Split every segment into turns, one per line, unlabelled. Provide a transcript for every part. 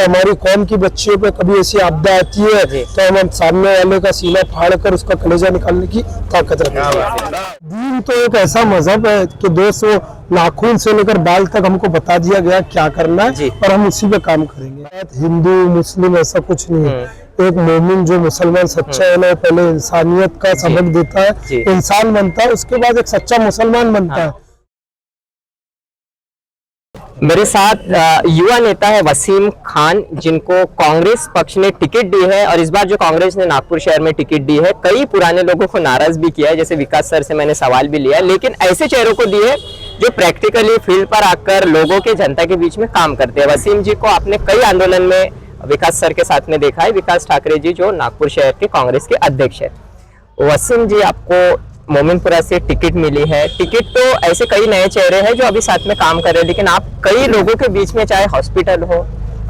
तो हमारी कौम की बच्चियों पे कभी ऐसी आपदा आती है तो हम सामने वाले का सीना फाड़ कर उसका कलेजा निकालने की ताकत रखते हैं। दीन तो एक ऐसा मजहब है कि दोस्त वो नाखून से लेकर बाल तक हमको बता दिया गया क्या करना है और हम उसी पे काम करेंगे। हिंदू मुस्लिम ऐसा कुछ नहीं है। एक मोमिन जो मुसलमान सच्चा है ना, पहले इंसानियत का सबक देता है, इंसान बनता है, उसके बाद एक सच्चा मुसलमान बनता है।
मेरे साथ युवा नेता है वसीम खान, जिनको कांग्रेस पक्ष ने टिकट दी है और इस बार जो कांग्रेस ने नागपुर शहर में टिकट दी है, कई पुराने लोगों को नाराज भी किया है, जैसे विकास सर से मैंने सवाल भी लिया, लेकिन ऐसे चेहरों को दी है जो प्रैक्टिकली फील्ड पर आकर लोगों के, जनता के बीच में काम करते हैं। वसीम जी को आपने कई आंदोलन में विकास सर के साथ में देखा है, विकास ठाकरे जी जो नागपुर शहर के कांग्रेस के अध्यक्ष है। वसीम जी, आपको मोमिनपुरा से टिकट मिली है। टिकट तो ऐसे कई नए चेहरे हैं जो अभी साथ में काम कर रहे हैं, लेकिन आप कई लोगों के बीच में, चाहे हॉस्पिटल हो,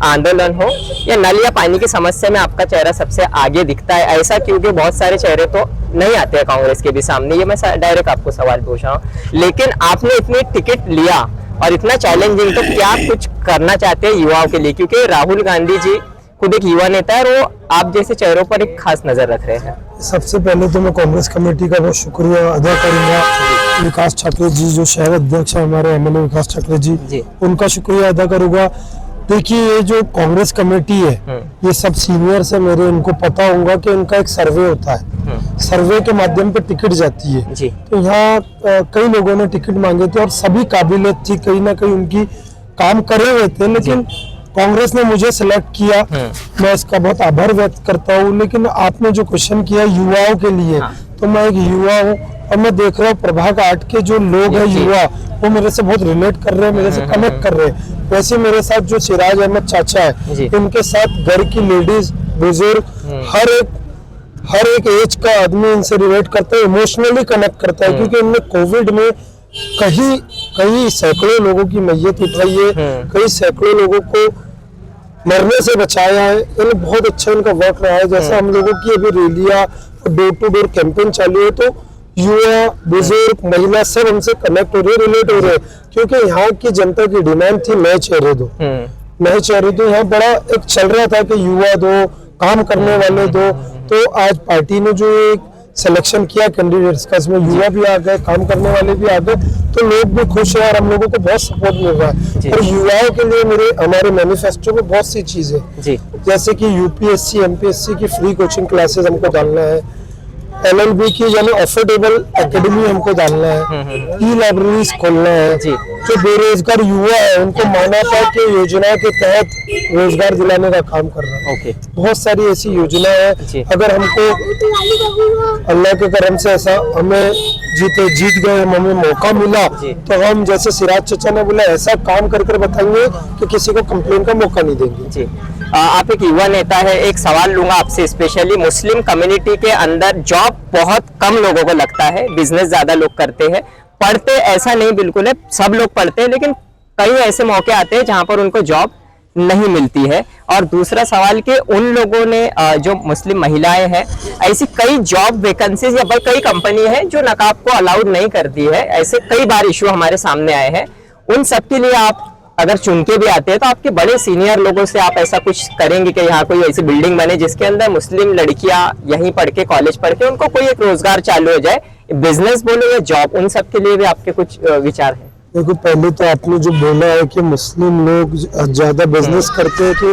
आंदोलन हो या नल या पानी की समस्या में, आपका चेहरा सबसे आगे दिखता है। ऐसा क्योंकि बहुत सारे चेहरे तो नहीं आते हैं कांग्रेस के भी सामने। ये मैं डायरेक्ट आपको सवाल पूछ रहा हूँ, लेकिन आपने इतनी टिकट लिया और इतना चैलेंजिंग, तो क्या कुछ करना चाहते हैं युवाओं के लिए? क्योंकि राहुल गांधी जी खुद एक युवा नेता है और वो आप जैसे चेहरों पर एक खास नजर रख रहे हैं।
सबसे पहले तो मैं कांग्रेस कमेटी का बहुत शुक्रिया अदा करूंगा। विकास ठाकरे जी जो शहर अध्यक्ष है हमारे एमएलए विकास ठाकरे जी, उनका शुक्रिया अदा करूंगा। देखिए, ये जो कांग्रेस कमेटी है, ये सब सीनियर से मेरे, इनको पता होगा कि इनका एक सर्वे होता है, सर्वे के माध्यम पे टिकट जाती है। तो यहाँ कई लोगों ने टिकट मांगे थे और सभी काबिलियत थी, कहीं ना कहीं उनकी काम करे हुए थे, लेकिन कांग्रेस ने मुझे सिलेक्ट किया। मैं इसका बहुत आभार व्यक्त करता हूँ। लेकिन आपने जो क्वेश्चन किया युवाओं के लिए, तो मैं एक युवा हूँ और मैं देख रहा हूँ प्रभाग 8 के जो लोग हैं युवा, वो मेरे से बहुत रिलेट कर रहे हैं, मेरे से कनेक्ट कर रहे हैं। वैसे मेरे साथ जो सिराज अहमद चाचा है, इनके साथ घर की लेडीज, बुजुर्ग, हर एक एज का आदमी इनसे रिलेट करता है, इमोशनली कनेक्ट करता है। क्योंकि इनने कोविड में कई सैकड़ों लोगों की मैयत उठाई है, कई सैकड़ों लोगों को मरने से बचाया है। इन्हें बहुत अच्छा इनका वर्क रहा है। जैसे हम लोगों की अभी रैलियां और डोर टू डोर कैंपेन चालू है, तो युवा, बुजुर्ग, महिला सब हमसे कनेक्ट हो रहे हैं, रिलेट हो रहे हैं। क्योंकि यहाँ की जनता की डिमांड थी नए चेहरे दो, नए चेहरे दो। यहाँ बड़ा एक चल रहा था कि युवा दो, काम करने वाले दो। तो आज पार्टी ने जो एक सिलेक्शन किया कैंडिडेट्स का, इसमें युवा भी आ गए, काम करने वाले भी आ गए, तो लोग भी खुश हैं और हम लोगों को बहुत सपोर्ट मिल रहा है। और युवाओं के लिए हमारे मैनिफेस्टो में बहुत सी चीजें, जैसे कि यूपीएससी, एमपीएससी की फ्री कोचिंग क्लासेस हमको डालना है, एलएलबी की यानी अफोर्डेबल एकेडमी हमको डालना है, ई लाइब्रेरीज खोलना है। जो बेरोजगार युवा है उनको मानवता के योजना के तहत रोजगार दिलाने का काम कर रहा है। बहुत सारी ऐसी योजना है। अगर हमको अल्लाह के करम से ऐसा हमें जीत गए, हमें मौका मिला, तो हम जैसे सिराज चाचा ने बोला, ऐसा काम कर बताएंगे कि किसी को कंप्लेन का मौका नहीं देंगे।
आप एक युवा नेता है, एक सवाल लूंगा आपसे, स्पेशली मुस्लिम कम्युनिटी के अंदर जॉब बहुत कम लोगों को लगता है, बिजनेस ज्यादा लोग करते हैं, पढ़ते ऐसा नहीं बिल्कुल है, सब लोग पढ़ते हैं, लेकिन कई ऐसे मौके आते हैं जहां पर उनको जॉब नहीं मिलती है। और दूसरा सवाल कि उन लोगों ने, जो मुस्लिम महिलाएं हैं, ऐसी कई जॉब वैकेंसीज या कई कंपनी है जो नकाब को अलाउड नहीं करती है, ऐसे कई बार इशू हमारे सामने आए हैं। उन सब के लिए आप अगर चुन के भी आते हैं, तो आपके बड़े सीनियर लोगों से आप ऐसा कुछ करेंगे कि यहाँ कोई ऐसी बिल्डिंग बने जिसके अंदर मुस्लिम लड़कियां यहीं पढ़ के, कॉलेज पढ़ के, उनको कोई एक रोजगार चालू हो जाए, बिजनेस बोलो या जॉब, उन सब के लिए भी आपके कुछ विचार हैं?
देखो, पहले तो आपने जो बोला है कि मुस्लिम लोग ज्यादा बिजनेस करते हैं, तो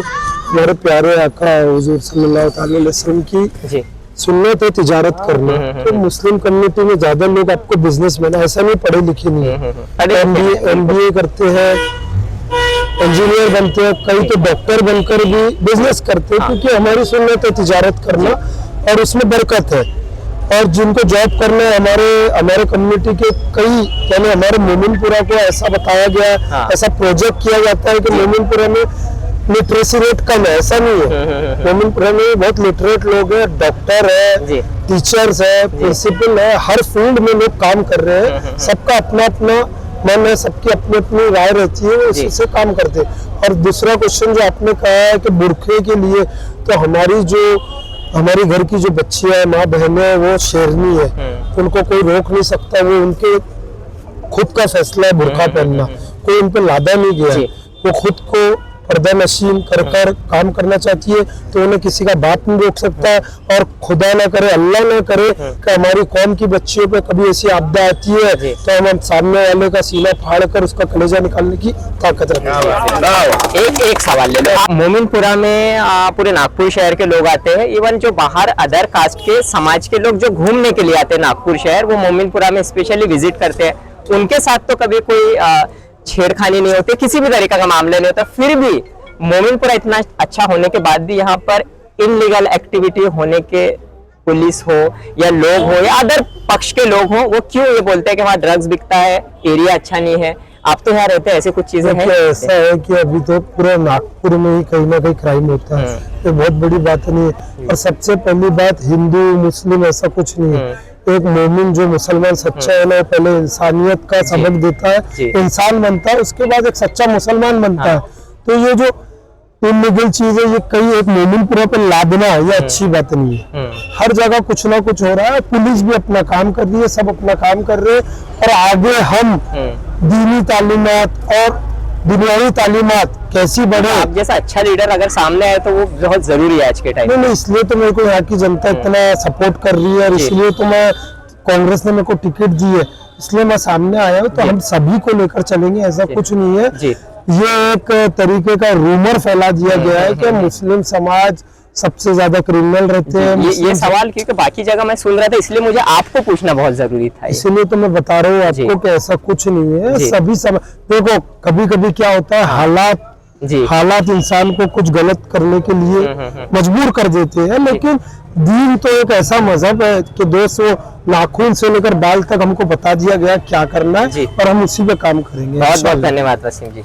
हमारे प्यारे आका हुजूर सल्लल्लाहु अलैहि वसल्लम की सुन्नत है तिजारत करना। तो मुस्लिम कम्युनिटी में ज्यादा लोग आपको बिजनेस में, ऐसा नहीं पढ़े लिखे नहीं है, एमबीए करते हैं, इंजीनियर बनते हैं, कई तो डॉक्टर बनकर भी बिजनेस करते हैं। क्योंकि हमारी सुन्नत है तिजारत करना और उसमें बरकत है। और जिनको जॉब करना है, हमारे कम्युनिटी के कई, यानी हमारे मोमिनपुरा को ऐसा बताया गया, ऐसा प्रोजेक्ट किया जाता है कि मोमिनपुरा में लिटरेसी रेट कम है, ऐसा नहीं है। मोमिनपुरा में बहुत लिटरेट लोग हैं, डॉक्टर है, टीचर्स है, प्रिंसिपल है, हर फील्ड में लोग काम कर रहे हैं। सबका अपना अपना मन है, सबकी अपनी अपनी राय रहती है, वो उसी से काम करते हैं। और दूसरा क्वेश्चन जो आपने कहा है कि बुरखे के लिए, तो हमारी घर की जो बच्चियां, माँ बहनें, वो शेरनी है, उनको कोई रोक नहीं सकता, वो उनके खुद का फैसला है बुरखा पहनना, कोई उन पर लादा नहीं गया, वो खुद को पर्दा नशीन कर काम करना चाहती है तो उन्हें किसी का बाप नहीं रोक सकता है। और खुदा ना करे, अल्लाह ना करे कि हमारी कौम की बच्चियों पे कभी ऐसी आपदा आती है तो हम सामने वाले का सीना फाड़ कर उसका कलेजा निकालने की ताकत रखते हैं।
एक सवाल ले लो, मोमिनपुरा में पूरे नागपुर शहर के लोग आते हैं, इवन जो बाहर अदर कास्ट के समाज के लोग जो घूमने के लिए आते हैं नागपुर शहर, वो मोमिनपुरा में स्पेशली विजिट करते हैं। उनके साथ तो कभी कोई छेड़खानी नहीं होती, किसी भी तरीके का मामला नहीं होता, फिर भी मोमिनपुरा इतना अच्छा होने के बाद भी यहाँ पर इनलीगल एक्टिविटी होने के पुलिस हो या लोग हो या अदर पक्ष के लोग हो, वो क्यों ये बोलते हैं कि वहाँ ड्रग्स बिकता है, एरिया अच्छा नहीं है? आप तो यहाँ रहते हैं, ऐसे कुछ चीजें हैं?
ऐसा है कि अभी तो पूरा नागपुर में ही कहीं ना कहीं क्राइम होता है, ये बहुत बड़ी बात नहीं है। और सबसे पहली बात, हिंदू मुस्लिम ऐसा कुछ नहीं है। एक मोमिन जो मुसलमान सच्चा है ना, पहले इंसानियत का सबक देता है, इंसान बनता है, उसके बाद एक सच्चा मुसलमान बनता है। तो ये जो इनलीगल चीज है, ये कहीं एक मोमिनपुरा पे लादना ये अच्छी बात नहीं है। हर जगह कुछ ना कुछ हो रहा है, पुलिस भी अपना काम कर रही है, सब अपना काम कर रहे हैं। और आगे हम दीनी तालीमात और दुनियावी तालीमात कैसी बढ़े,
आप जैसा अच्छा लीडर अगर सामने आए तो वो बहुत जरूरी है आज के टाइम में।
नहीं, इसलिए तो मेरे को यहाँ की जनता इतना सपोर्ट कर रही है और इसलिए तो मैं, कांग्रेस ने मेरे को टिकट दी है इसलिए मैं सामने आया हूँ। तो हम सभी को लेकर चलेंगे, ऐसा कुछ नहीं है। ये एक तरीके का रूमर फैला दिया गया है कि मुस्लिम समाज सबसे ज्यादा क्रिमिनल रहते हैं।
ये सवाल क्योंकि बाकी जगह मैं सुन रहा था, इसलिए मुझे आपको पूछना बहुत जरूरी था।
इसीलिए तो मैं बता रहा हूँ आपको कि ऐसा कुछ नहीं है। सभी देखो, कभी कभी क्या होता है, हालात इंसान को कुछ गलत करने के लिए मजबूर कर देते हैं, लेकिन दीन तो एक ऐसा मजहब है कि दोस्तों नाखून से लेकर बाल तक हमको बता दिया गया क्या करना है और हम उसी पे काम करेंगे।
बहुत बहुत धन्यवाद वसीम जी।